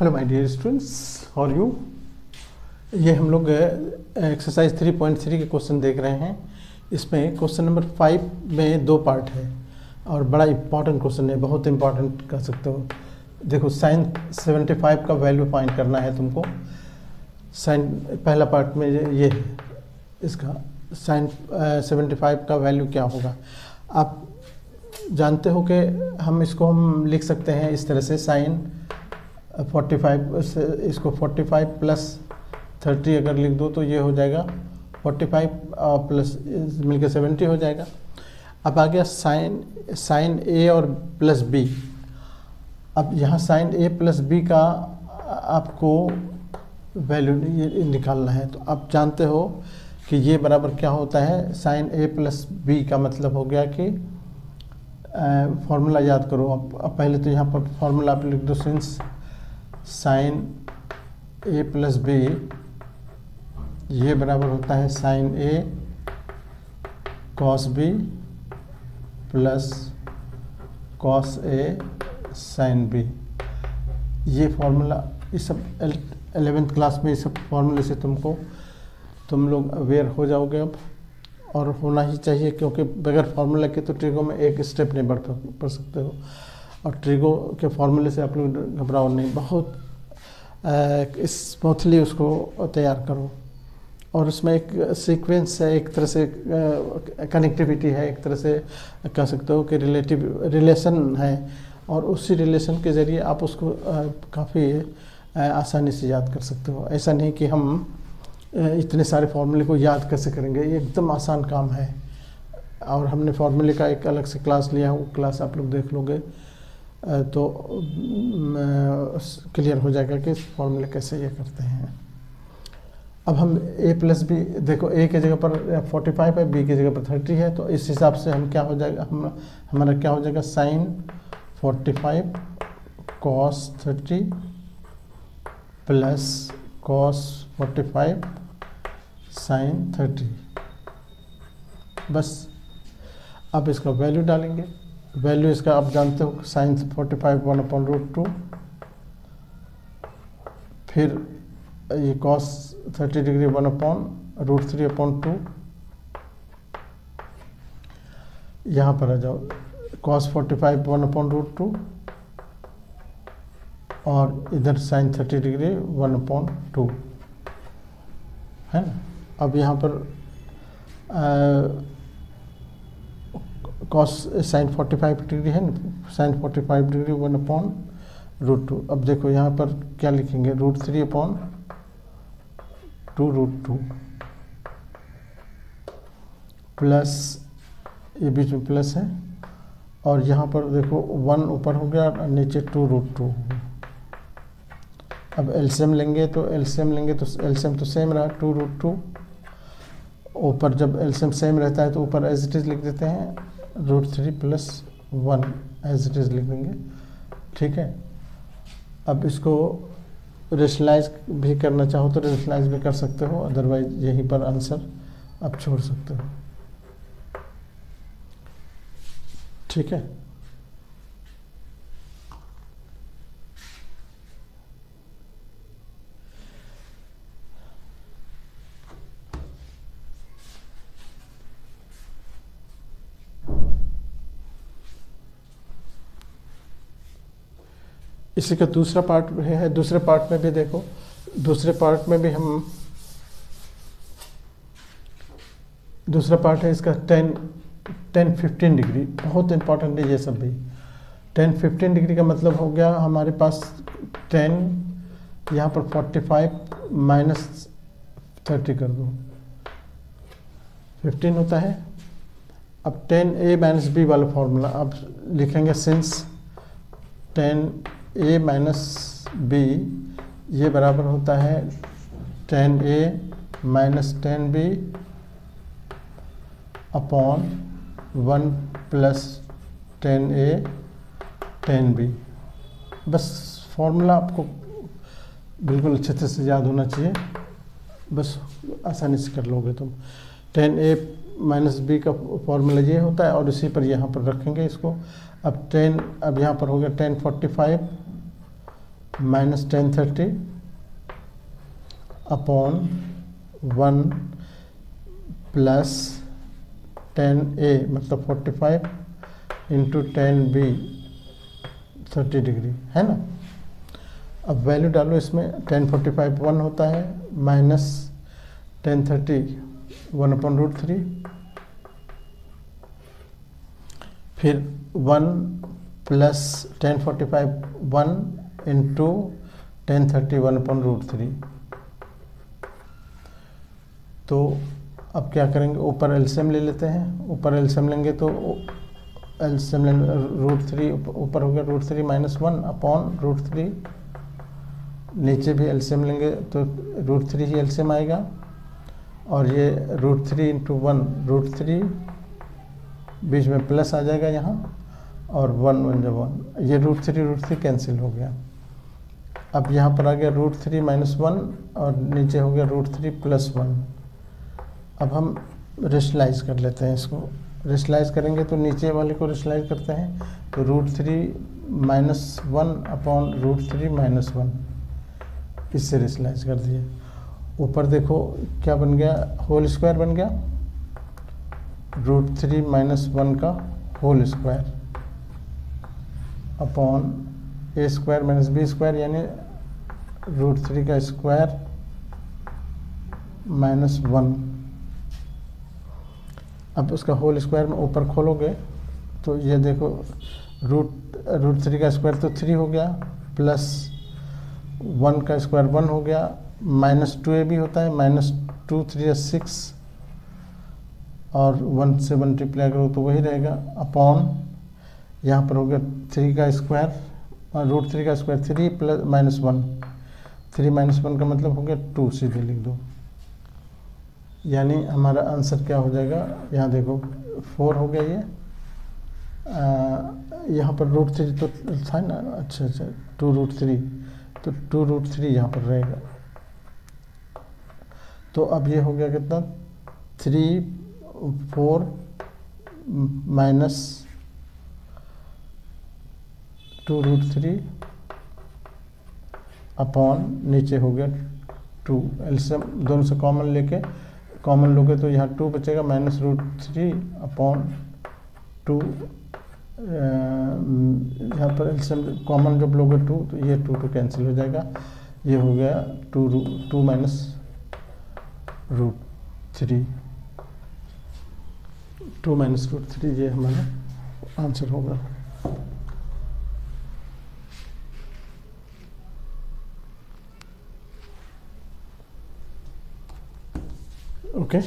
Hello my dear students, how are you. ये हम लोग एक्सरसाइज 3.3 के क्वेश्चन देख रहे हैं। इसमें क्वेश्चन नंबर 5 में दो पार्ट है और बड़ा इम्पॉर्टेंट क्वेश्चन है, बहुत इम्पॉर्टेंट कह सकते हो। देखो, साइन 75 का वैल्यू फाइंड करना है तुमको। साइन पहला पार्ट में ये है, इसका साइन 75 का वैल्यू क्या होगा। आप जानते हो कि हम लिख सकते हैं इस तरह से, साइन 45 इसको 45 प्लस 30 अगर लिख दो तो ये हो जाएगा 45 प्लस मिलकर 70 हो जाएगा। अब आ गया साइन ए और प्लस बी। अब यहाँ साइन ए प्लस बी का आपको वैल्यू निकालना है। तो आप जानते हो कि ये बराबर क्या होता है, साइन ए प्लस बी का मतलब हो गया कि फॉर्मूला याद करो। अब पहले तो यहाँ पर फॉर्मूला आप लिख दो, सिंस साइन ए प्लस बी ये बराबर होता है sign A cos B plus cos A sine B. ये फॉर्मूला, इस सब 11th क्लास में इस सब फॉर्मूले से तुम लोग अवेयर हो जाओगे अब, और होना ही चाहिए, क्योंकि बगैर फार्मूला के तो ट्रिगो में एक स्टेप नहीं बढ़ सकते हो। और ट्रिगो के फार्मूले से आप लोग घबराओ नहीं, बहुत स्मूथली उसको तैयार करो। और उसमें एक सीक्वेंस है, एक तरह से कनेक्टिविटी है, एक तरह से कह सकते हो कि रिलेशन है, और उसी रिलेशन के ज़रिए आप उसको काफ़ी आसानी से याद कर सकते हो। ऐसा नहीं कि हम इतने सारे फार्मूले को याद कैसे करेंगे, ये एकदम आसान काम है। और हमने फार्मूले का एक अलग से क्लास लिया है, वो क्लास आप लोग देख लोगे तो क्लियर हो जाएगा कि फार्मूले कैसे ये करते हैं। अब हम ए प्लस बी, देखो ए की जगह पर 45 है, बी की जगह पर 30 है, तो इस हिसाब से हम क्या हो जाएगा, हमारा क्या हो जाएगा, sine 45 cos 30 plus cos 45 sine 30। बस अब इसका वैल्यू डालेंगे। वैल्यू इसका आप जानते हो, साइन 45 1/√2, फिर ये कॉस 30 डिग्री 1/√3/2। यहाँ पर आ जाओ, कॉस 45 1/√2 और इधर साइन 30 डिग्री 1/2 है ना। अब यहाँ पर कॉस साइन 45 डिग्री है ना, साइन 45 डिग्री 1/√2। अब देखो यहाँ पर क्या लिखेंगे, √3/2 प्लस, ये बीच में प्लस है, और यहाँ पर देखो 1 ऊपर हो गया और नीचे 2√2। अब एलसीएम लेंगे तो एलसीएम तो सेम रहा, 2√2। ऊपर जब एलसीएम सेम रहता है तो ऊपर एज इट इज़ लिख देते हैं, √3 + 1 एज इट इज़ लिख देंगे, ठीक है। अब इसको रेशनलाइज भी करना चाहो तो रेशनलाइज भी कर सकते हो, अदरवाइज यहीं पर आंसर आप छोड़ सकते हो, ठीक है। इसी का दूसरा पार्ट है, दूसरे पार्ट में भी देखो, दूसरा पार्ट है इसका 10-15 डिग्री, बहुत इंपॉर्टेंट है ये सब भी। 10-15 डिग्री का मतलब हो गया हमारे पास 10, यहाँ पर 45 माइनस 30 कर दो, 15 होता है। अब 10a माइनस बी वाला फॉर्मूला अब लिखेंगे, सिंस 10a माइनस बी ये बराबर होता है 10a minus 10b upon 1 plus 10a 10b। बस फॉर्मूला आपको बिल्कुल अच्छे से याद होना चाहिए, बस आसानी से कर लोगे तुम। 10a माइनस बी का फॉर्मूला ये होता है, और इसी पर यहाँ पर रखेंगे इसको। अब यहाँ पर हो गया 10 45 माइनस 1030 अपॉन 1 प्लस 10a मतलब 45 इंटू 10b 30 डिग्री, है ना। अब वैल्यू डालो इसमें, 1045 1 होता है, माइनस 1030 1/√3, फिर 1 प्लस 1045 1 इंटू 1030 1/√3। तो अब क्या करेंगे, ऊपर एलसीएम ले लेते हैं। ऊपर एलसीएम लेंगे तो एलसीएम √3 ऊपर हो गया √3 माइनस 1 अपॉन √3, नीचे भी एलसीएम लेंगे तो √3 ही एलसीएम आएगा, और ये √3 इंटू 1 √3, बीच में प्लस आ जाएगा यहाँ, और 1 1 जब 1, ये √3 कैंसिल हो गया। अब यहाँ पर आ गया √3 माइनस 1 और नीचे हो गया √3 प्लस 1। अब हम रेशनलाइज कर लेते हैं इसको। रेशनलाइज करेंगे तो नीचे वाले को रेशनलाइज करते हैं, तो √3 माइनस 1 अपॉन √3 माइनस 1, इससे रेशनलाइज कर दिए। ऊपर देखो क्या बन गया, होल स्क्वायर बन गया, √3 माइनस 1 का whole square upon a square minus b square, यानी √3 का स्क्वायर माइनस 1। अब उसका होल स्क्वायर में ऊपर खोलोगे तो ये देखो √3 का स्क्वायर तो 3 हो गया, प्लस 1 का स्क्वायर 1 हो गया, माइनस 2a भी होता है, माइनस 2 3 6, और 1 से 1 मल्टीप्लाई करो तो वही रहेगा, अपॉन यहाँ पर हो गया 3 का स्क्वायर, और √3 का स्क्वायर 3 प्लस माइनस 1, 3 माइनस 1 का मतलब हो गया 2, सीधे लिख दो। यानी हमारा आंसर क्या हो जाएगा, यहाँ देखो 4 हो गया ये, यहाँ पर √3 तो था ना, अच्छा 2√3, तो 2√3 यहाँ पर रहेगा। तो अब ये हो गया कितना, 3 4 माइनस 2√3 अपॉन नीचे हो गया 2, एलसीएम दोनों से कॉमन लेके, कॉमन लोगे तो यहाँ 2 बचेगा, माइनस √3 अपॉन 2, यहाँ पर एलसीएम कॉमन जब लोगे 2 तो ये 2 कैंसिल हो जाएगा, ये हो गया 2 माइनस √3, 2 माइनस √3, ये हमारा आंसर होगा। ओके।